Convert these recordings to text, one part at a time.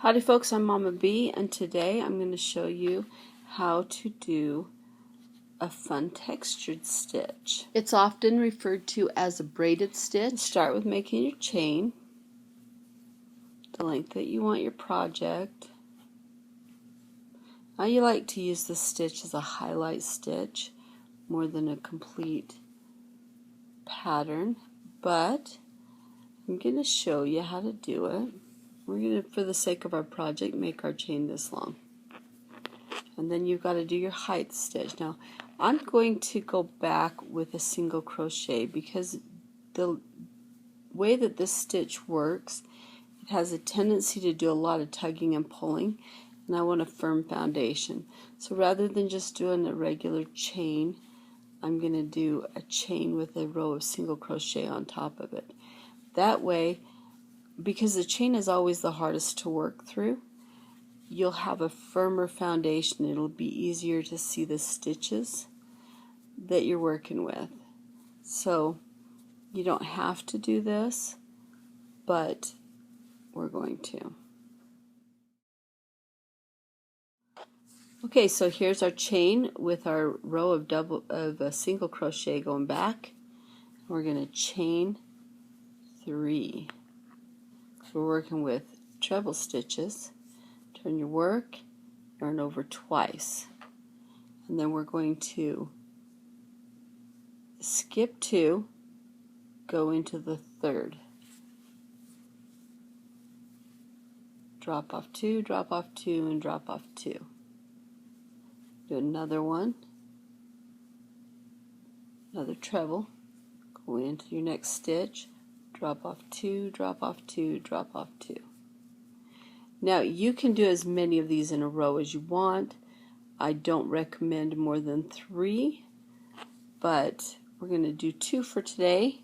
Howdy folks, I'm Mama B, and today I'm going to show you how to do a fun textured stitch. It's often referred to as a braided stitch. Start with making your chain, the length that you want your project. Now you like to use this stitch as a highlight stitch more than a complete pattern, but I'm going to show you how to do it. We're going to, for the sake of our project, make our chain this long. And then you've got to do your height stitch. Now, I'm going to go back with a single crochet because the way that this stitch works, it has a tendency to do a lot of tugging and pulling, and I want a firm foundation. So rather than just doing a regular chain, I'm going to do a chain with a row of single crochet on top of it. That way, because the chain is always the hardest to work through, you'll have a firmer foundation. It'll be easier to see the stitches that you're working with. So you don't have to do this, but we're going to. Okay, so here's our chain with our row of a single crochet going back. We're going to chain 3. We're working with treble stitches. Turn your work, yarn over twice, and then we're going to skip 2, go into the 3rd, drop off 2, drop off 2, and drop off 2. Do another one, another treble, go into your next stitch, drop off 2, drop off 2, drop off 2. Now you can do as many of these in a row as you want. I don't recommend more than 3, but we're going to do 2 for today,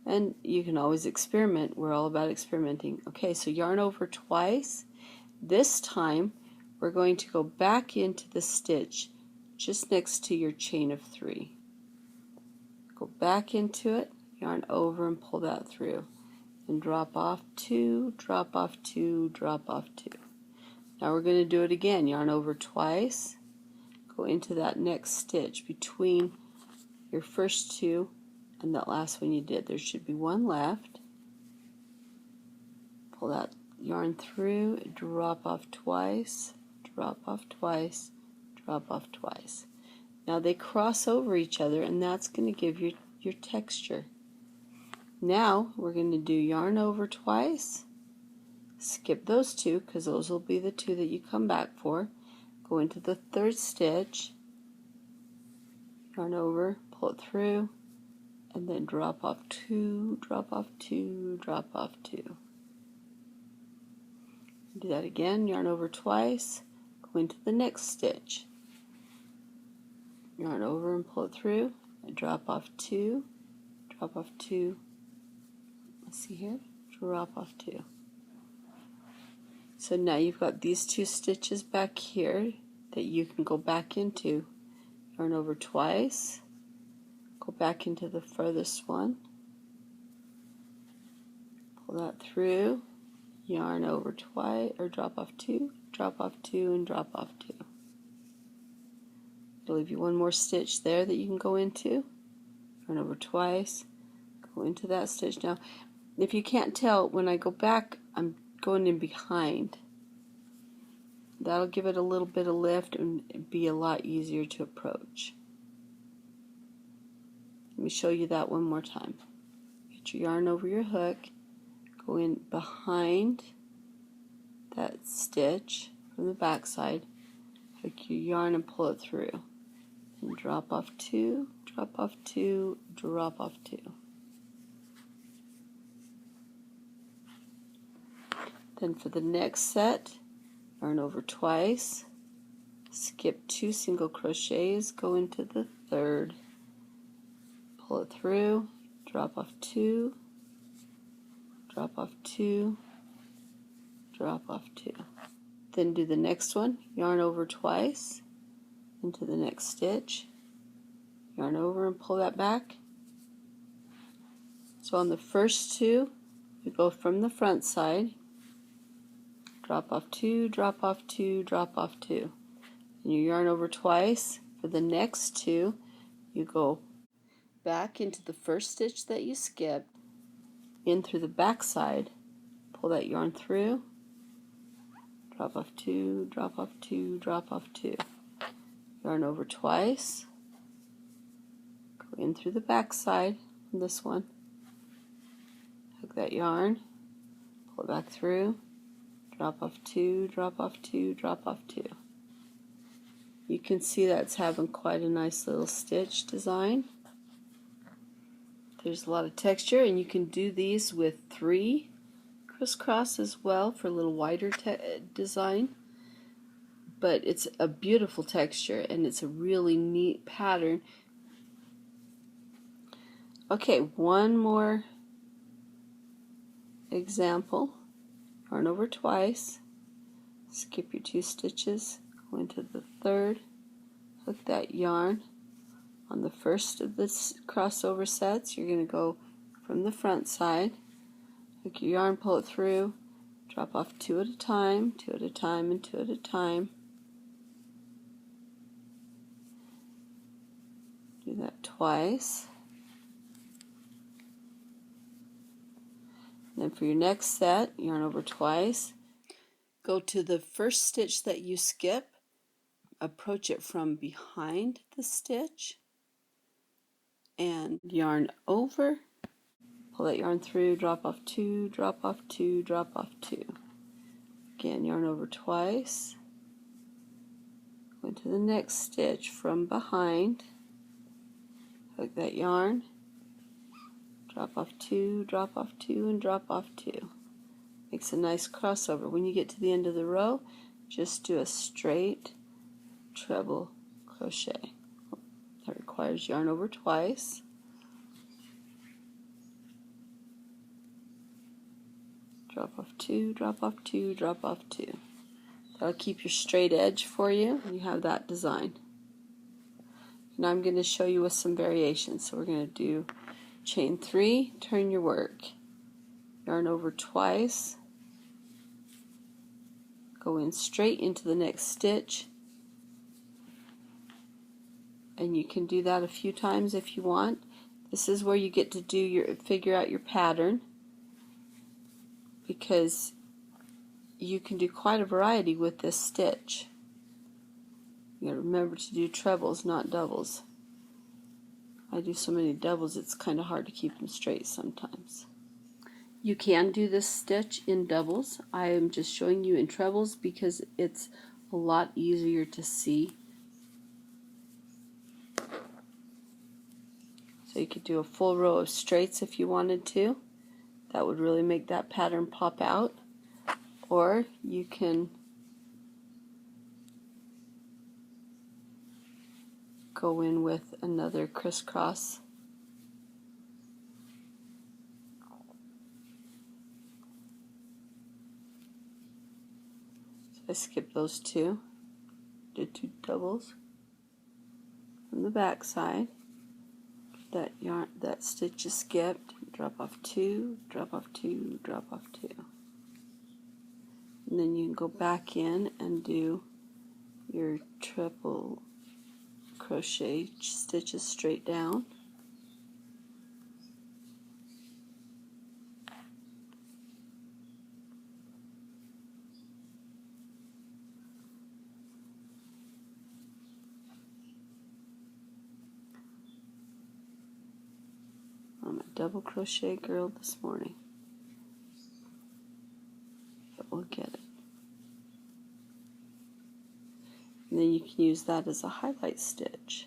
and you can always experiment. We're all about experimenting. Okay, so yarn over twice. This time we're going to go back into the stitch just next to your chain of 3. Go back into it, yarn over and pull that through. And drop off 2, drop off 2, drop off 2. Now we're going to do it again. Yarn over twice, go into that next stitch between your first 2 and that last one you did. There should be one left. Pull that yarn through, drop off twice, drop off twice, drop off twice. Now they cross over each other, and that's going to give you your texture. Now we're going to do yarn over twice, skip those 2 because those will be the 2 that you come back for, go into the 3rd stitch, yarn over, pull it through, and then drop off 2, drop off 2, drop off 2. Do that again, yarn over twice, go into the next stitch, yarn over and pull it through, and drop off 2, drop off 2, let's see here, drop off 2. So now you've got these 2 stitches back here that you can go back into. Yarn over twice, go back into the furthest one, pull that through, yarn over twice, or drop off 2, and drop off 2. It'll leave you one more stitch there that you can go into. Yarn over twice, go into that stitch. Now if you can't tell, when I go back, I'm going in behind. That'll give it a little bit of lift and be a lot easier to approach. Let me show you that one more time. Get your yarn over your hook, go in behind that stitch from the back side, hook your yarn and pull it through. And drop off 2, drop off 2, drop off 2. Then for the next set, yarn over twice, skip 2 single crochets, go into the 3rd, pull it through, drop off 2, drop off 2, drop off 2. Then do the next one, yarn over twice, into the next stitch, yarn over and pull that back. So on the first 2, you go from the front side, drop off 2, drop off 2, drop off 2. And you yarn over twice. For the next 2, you go back into the first stitch that you skipped, in through the back side, pull that yarn through, drop off 2, drop off 2, drop off 2. Yarn over twice, go in through the back side on this one, hook that yarn, pull it back through, drop off 2, drop off 2, drop off 2. You can see that's having quite a nice little stitch design. There's a lot of texture, and you can do these with 3 crisscross as well for a little wider design. But it's a beautiful texture, and it's a really neat pattern. Okay, one more example. Yarn over twice, skip your 2 stitches, go into the third, hook that yarn. On the first of this crossover sets, you're going to go from the front side, hook your yarn, pull it through, drop off 2 at a time, 2 at a time, and 2 at a time. Do that twice. And then for your next set, yarn over twice, go to the first stitch that you skip, approach it from behind the stitch, and yarn over, pull that yarn through, drop off 2, drop off 2, drop off 2. Again, yarn over twice, go into the next stitch from behind, hook that yarn, drop off 2, drop off 2, and drop off 2. Makes a nice crossover. When you get to the end of the row, just do a straight treble crochet. That requires yarn over twice. Drop off 2, drop off 2, drop off 2. That'll keep your straight edge for you, and you have that design. Now I'm going to show you with some variations. So we're going to do chain 3, turn your work, yarn over twice, go in straight into the next stitch, and you can do that a few times if you want. This is where you get to figure out your pattern, because you can do quite a variety with this stitch. You gotta remember to do trebles, not doubles. I do so many doubles, it's kind of hard to keep them straight sometimes. You can do this stitch in doubles. I am just showing you in trebles because it's a lot easier to see. So you could do a full row of straights if you wanted to. That would really make that pattern pop out. Or you can go in with another crisscross. So I skipped those 2, did 2 doubles from the back side. That stitch is skipped, drop off 2, drop off 2, drop off 2. And then you can go back in and do your triple crochet stitches straight down. I'm a double crochet girl this morning, but we'll get it. And then you can use that as a highlight stitch.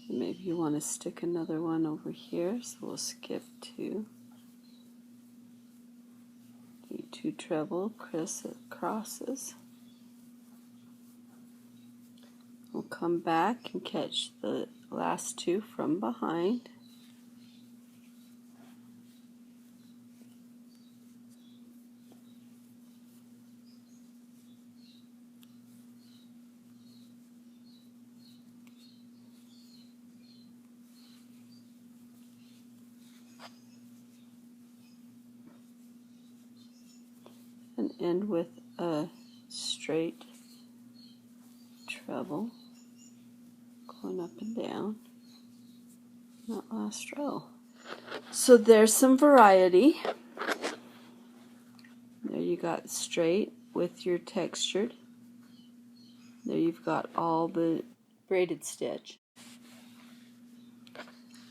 Maybe you want to stick another one over here, so we'll skip 2. Do 2 treble crosses. We'll come back and catch the last 2 from behind. end with a straight treble going up and down that last row. So there's some variety. There you got straight with your textured. There you've got all the braided stitch.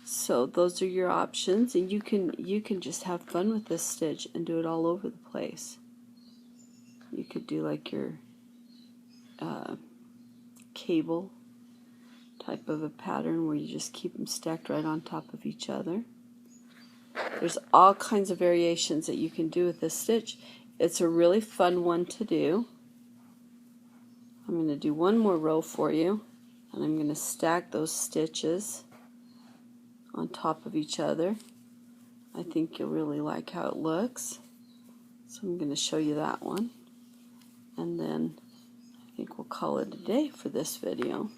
So those are your options, and you can just have fun with this stitch and do it all over the place. You could do like your cable type of a pattern where you just keep them stacked right on top of each other. There's all kinds of variations that you can do with this stitch. It's a really fun one to do. I'm going to do one more row for you, and I'm going to stack those stitches on top of each other. I think you'll really like how it looks. So I'm going to show you that one, and then I think we'll call it a day for this video.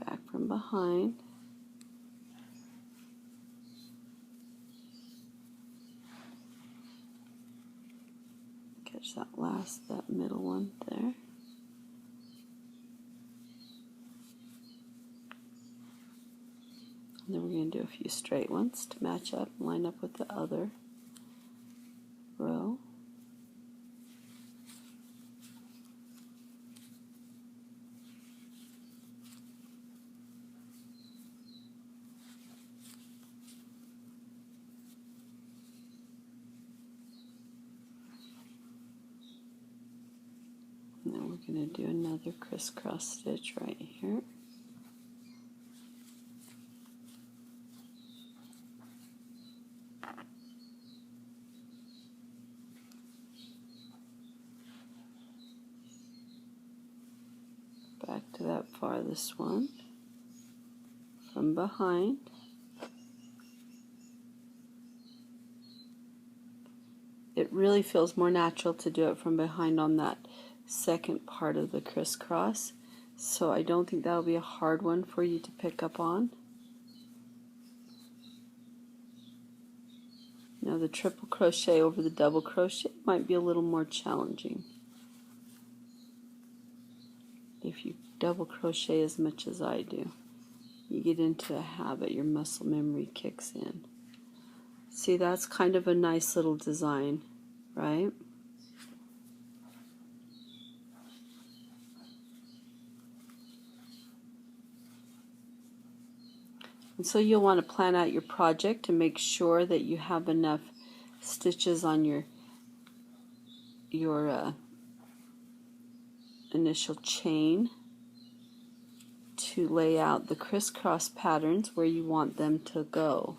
Back from behind. Catch that middle one there. And then we're going to do a few straight ones to match up and line up with the other row. And then we're going to do another crisscross stitch right here. Back to that farthest one from behind. It really feels more natural to do it from behind on that second part of the crisscross, so I don't think that'll be a hard one for you to pick up on. Now the triple crochet over the double crochet might be a little more challenging. If you double crochet as much as I do, you get into a habit, your muscle memory kicks in. See, that's kind of a nice little design, right? And so you'll want to plan out your project to make sure that you have enough stitches on your initial chain to lay out the crisscross patterns where you want them to go.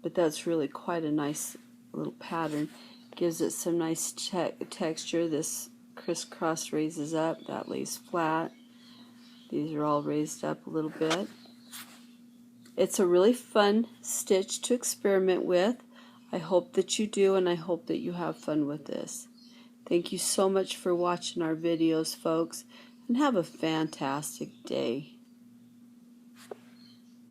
But that's really quite a nice little pattern. Gives it some nice texture. This crisscross raises up, that lays flat. These are all raised up a little bit. It's a really fun stitch to experiment with. I hope that you do, and I hope that you have fun with this. Thank you so much for watching our videos, folks, and have a fantastic day.